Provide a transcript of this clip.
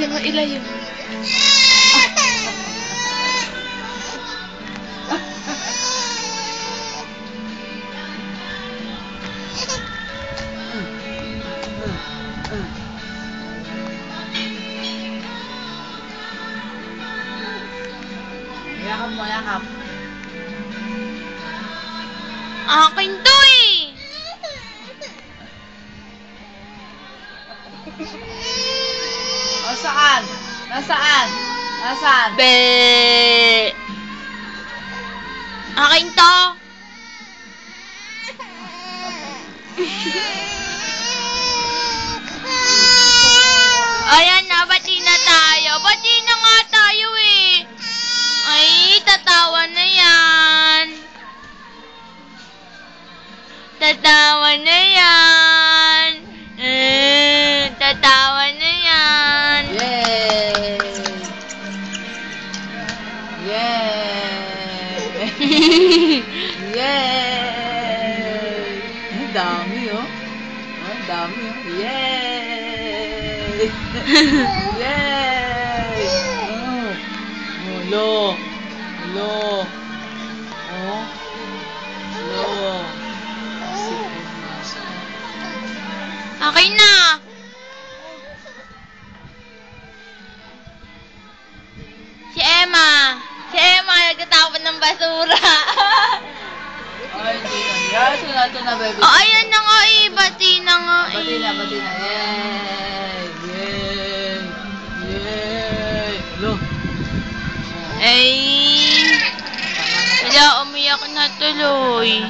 mo ilayo. Yakap mo, yakap. Akin to eh. O, saan? Nasaan? Nasaan? Be. Akin to. Ayan na, bati na tayo. Bati na nga tayo eh. Ay, tatawa na yan. Tatawa na yan. Tatawa na yan. Yay! Yay! Yay! Ang dami oh. Ang dami oh. Yay! Yay! Oh. Lo. Lo. Oh. Lo. Akin na. Si Emma. Si Emma nagtatapon ng basura. Ay, hindi na. Yan, ito na, baby. Oh, ayan na nga eh. Bati na nga eh. Bati na, bati na. Yay! Yay! Yay! Lo. Ay. Wala, umiyak na tuloy.